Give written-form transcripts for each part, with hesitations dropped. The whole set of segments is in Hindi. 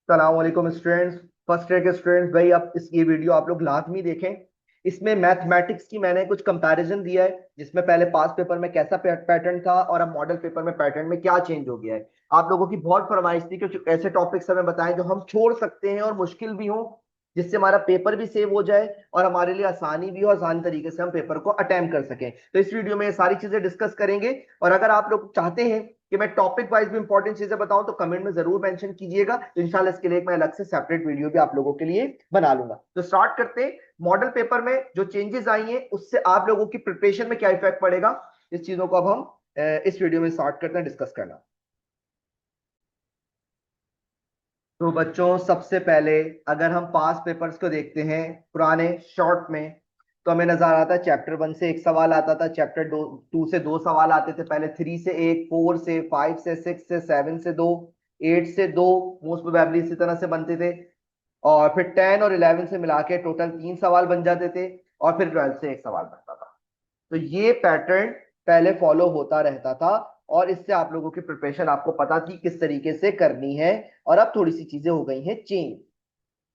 सलामकुम स्टूडेंट्स। फर्स्ट ईयर के स्टूडेंट्स भाई, अब ये वीडियो आप लोग लाजमी देखें। इसमें मैथमेटिक्स की मैंने कुछ कंपैरिजन दिया है, जिसमें पहले पास पेपर में कैसा पैटर्न था और अब मॉडल पेपर में पैटर्न में क्या चेंज हो गया है। आप लोगों की बहुत फरमाइश थी कि ऐसे टॉपिक्स हमें बताएं जो हम छोड़ सकते हैं और मुश्किल भी हो, जिससे हमारा पेपर भी सेव हो जाए और हमारे लिए आसानी भी हो, आसान तरीके से हम पेपर को अटेम्प्ट कर सकें। तो इस वीडियो में ये सारी चीजें डिस्कस करेंगे। और अगर आप लोग चाहते हैं कि मैं टॉपिक वाइज भी इंपॉर्टेंट चीजें बताऊं तो कमेंट में जरूर मेंशन कीजिएगा, तो इंशाल्लाह इसके लिए एक मैं अलग से सेपरेट वीडियो भी आप लोगों के लिए बना लूंगा। तो स्टार्ट करते हैं। मॉडल पेपर में जो चेंजेस आई हैं उससे आप लोगों की प्रिपरेशन में क्या इफेक्ट पड़ेगा, इस चीजों को अब हम इस वीडियो में स्टार्ट करते हैं डिस्कस करना। तो बच्चों, सबसे पहले अगर हम पास पेपर्स को देखते हैं पुराने शॉर्ट में, तो हमें नजर आता है चैप्टर 1 से एक सवाल आता था, चैप्टर 2 से दो सवाल आते थे, पहले 3 से एक, 4 से, 5 से, 6 से, 7 से दो, 8 से दो, मोस्ट प्रोबेबली इसी तरह से बनते थे। और फिर 10 और 11 से मिला के टोटल 3 सवाल बन जाते थे, और फिर 12 से एक सवाल बनता था। तो ये पैटर्न पहले फॉलो होता रहता था, और इससे आप लोगों की प्रिपरेशन आपको पता थी किस तरीके से करनी है। और अब थोड़ी सी चीजें हो गई हैं चेंज।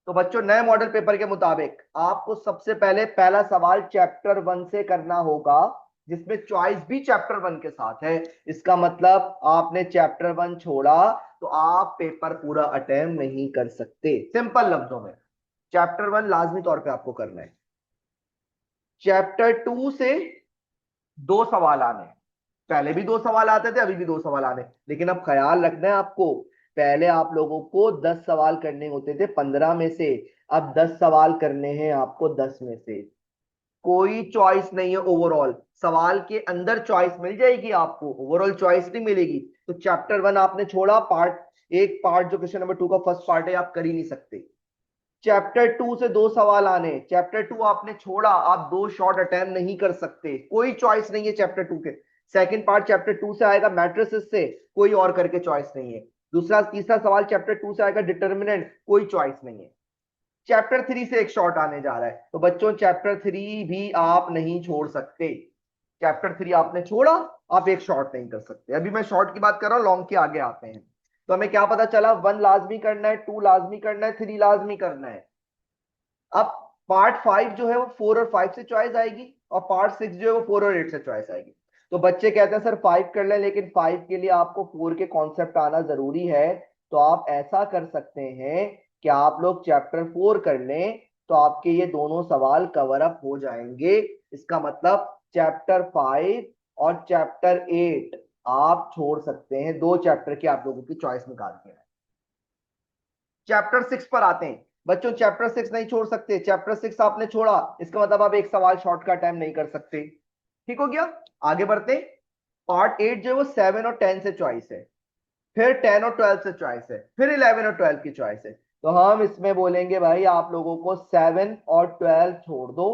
तो बच्चों, नए मॉडल पेपर के मुताबिक आपको सबसे पहले पहला सवाल चैप्टर 1 से करना होगा, जिसमें चॉइस भी चैप्टर 1 के साथ है। इसका मतलब आपने चैप्टर 1 छोड़ा तो आप पेपर पूरा अटेम्प्ट नहीं कर सकते। सिंपल लफ्जों में, चैप्टर 1 लाजमी तौर पे आपको करना है। चैप्टर 2 से दो सवाल आने, पहले भी दो सवाल आते थे, अभी भी दो सवाल आने, लेकिन अब ख्याल रखना है आपको। पहले आप लोगों को 10 सवाल करने होते थे 15 में से, अब 10 सवाल करने हैं आपको 10 में से। कोई चॉइस नहीं है ओवरऑल, सवाल के अंदर चॉइस मिल जाएगी आपको, ओवरऑल चॉइस नहीं मिलेगी। तो चैप्टर 1 आपने छोड़ा, पार्ट जो क्वेश्चन नंबर 2 का फर्स्ट पार्ट है, आप कर ही नहीं सकते। चैप्टर 2 से दो सवाल आने, चैप्टर 2 आपने छोड़ा, आप दो शॉर्ट अटेम्प्ट नहीं कर सकते, कोई चॉइस नहीं है चैप्टर 2 के। सेकंड पार्ट चैप्टर 2 से आएगा मैट्रिसेस से, कोई और करके चॉइस नहीं है। दूसरा तीसरा सवाल चैप्टर 2 से आएगा डिटर्मिनेंट, कोई चॉइस नहीं है। चैप्टर 3 से एक शॉर्ट आने जा रहा है, तो बच्चों चैप्टर 3 भी आप नहीं छोड़ सकते। चैप्टर 3 आपने छोड़ा, आप एक शॉर्ट नहीं कर सकते। अभी मैं शॉर्ट की बात कर रहा हूं, लॉन्ग के आगे आते हैं। तो हमें क्या पता चला, 1 लाजमी करना है, 2 लाजमी करना है, 3 लाजमी करना है। अब पार्ट 5 जो है वो 4 और 5 से चॉइस आएगी, और पार्ट 6 जो है वो 4 और 8 से चॉइस आएगी। तो बच्चे कहते हैं सर 5 कर लें, लेकिन 5 के लिए आपको 4 के कॉन्सेप्ट आना जरूरी है। तो आप ऐसा कर सकते हैं कि आप लोग चैप्टर 4 कर लें, तो आपके ये दोनों सवाल कवर अप हो जाएंगे। इसका मतलब चैप्टर 5 और चैप्टर 8 आप छोड़ सकते हैं, दो चैप्टर की आप लोगों की चॉइस निकाल के। चैप्टर 6 पर आते हैं। बच्चों चैप्टर 6 नहीं छोड़ सकते, चैप्टर 6 आपने छोड़ा, इसका मतलब आप एक सवाल शॉर्ट का टाइम नहीं कर सकते। ठीक हो गया। आगे बढ़ते। पार्ट 8 जो है वो 7 और 10 से चॉइस है, फिर 10 और 12 से चॉइस है, फिर 11 और 12 की चॉइस है। तो हम इसमें बोलेंगे भाई आप लोगों को 7 और 12 छोड़ दो,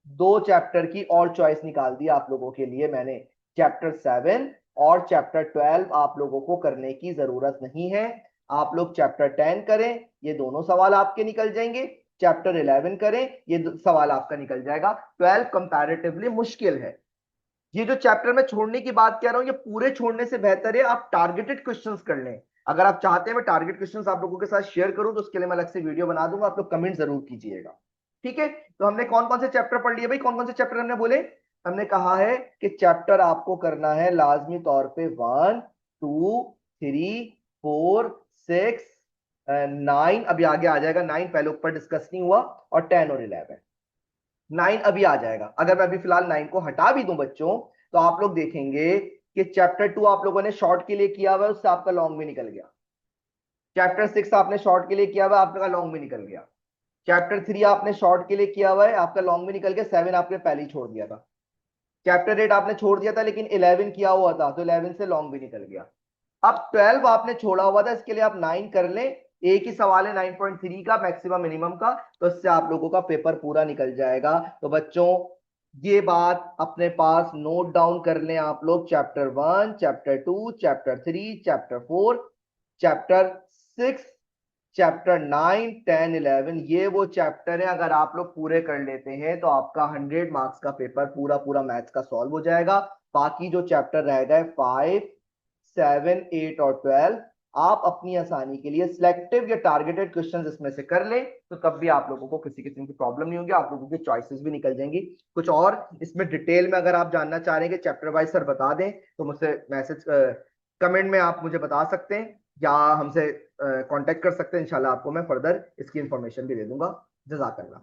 दो चैप्टर की और चॉइस निकाल दी आप लोगों के लिए मैंने। चैप्टर 7 और चैप्टर 12 आप लोगों को करने की जरूरत नहीं है। आप लोग चैप्टर 10 करें, ये दोनों सवाल आपके निकल जाएंगे। चैप्टर 11 करें, ये सवाल आपका निकल जाएगा। 12 कंपैरेटिवली मुश्किल है। ये जो चैप्टर में छोड़ने की बात कह रहा हूं, ये पूरे छोड़ने से बेहतर है आप टारगेटेड क्वेश्चंस कर लें। अगर आप चाहते हैं मैं टारगेट क्वेश्चंस आप लोगों के साथ शेयर करूं, तो उसके लिए मैं अलग से वीडियो बना दूंगा, आप लोग कमेंट जरूर कीजिएगा। ठीक है। तो हमने कौन कौन से चैप्टर पढ़ लिए भाई, कौन कौन से चैप्टर हमने बोले। हमने कहा है कि चैप्टर आपको करना है लाजमी तौर पे 1, 2, 3, 4, 6, 9, अभी आगे आ जाएगा 9, पहले ऊपर डिस्कस नहीं हुआ, और 10 और 11। 9 अभी आ जाएगा। अगर मैं अभी फिलहाल 9 को हटा भी दूं बच्चों, तो आप लोग देखेंगे कि चैप्टर 2 आप लोगों ने शॉर्ट के लिए किया हुआ है, उससे आपका लॉन्ग भी निकल गया। चैप्टर 6 आपने शॉर्ट के लिए किया हुआ है, आपका लॉन्ग भी निकल गया। चैप्टर 3 आपने शॉर्ट के लिए किया हुआ है, आपका लॉन्ग भी निकल गया। 7 आपने पहले ही छोड़ दिया था। चैप्टर 8 आपने छोड़ दिया था, लेकिन 11 किया हुआ था, तो 11 से लॉन्ग भी निकल गया। अब 12 आपने छोड़ा हुआ था, इसके लिए आप 9 कर लें। एक ही सवाल है 9.3 का, मैक्सिमम मिनिमम का, तो इससे आप लोगों का पेपर पूरा निकल जाएगा। तो बच्चों ये बात अपने पास नोट डाउन कर लें आप लोग। Chapter 1, chapter 2, chapter 3, chapter 4, chapter 6, chapter 9, 10, 11, ये वो चैप्टर है, अगर आप लोग पूरे कर लेते हैं तो आपका 100 मार्क्स का पेपर पूरा पूरा मैथ्स का सॉल्व हो जाएगा। बाकी जो चैप्टर रह गए 5, 7, 8 और 12, आप अपनी आसानी के लिए सिलेक्टिव या टारगेटेड क्वेश्चंस इसमें से कर लें, तो तब भी आप लोगों को किसी किस्म की प्रॉब्लम नहीं होगी, आप लोगों की चॉइसेस भी निकल जाएंगी। कुछ और इसमें डिटेल में अगर आप जानना चाह रहे हैं कि चैप्टर वाइज सर बता दें, तो मुझसे मैसेज कमेंट में आप मुझे बता सकते हैं, या हमसे कांटेक्ट कर सकते हैं। इंशाल्लाह आपको मैं फर्दर इसकी इंफॉर्मेशन भी दे दूंगा। जजाकल्लाह।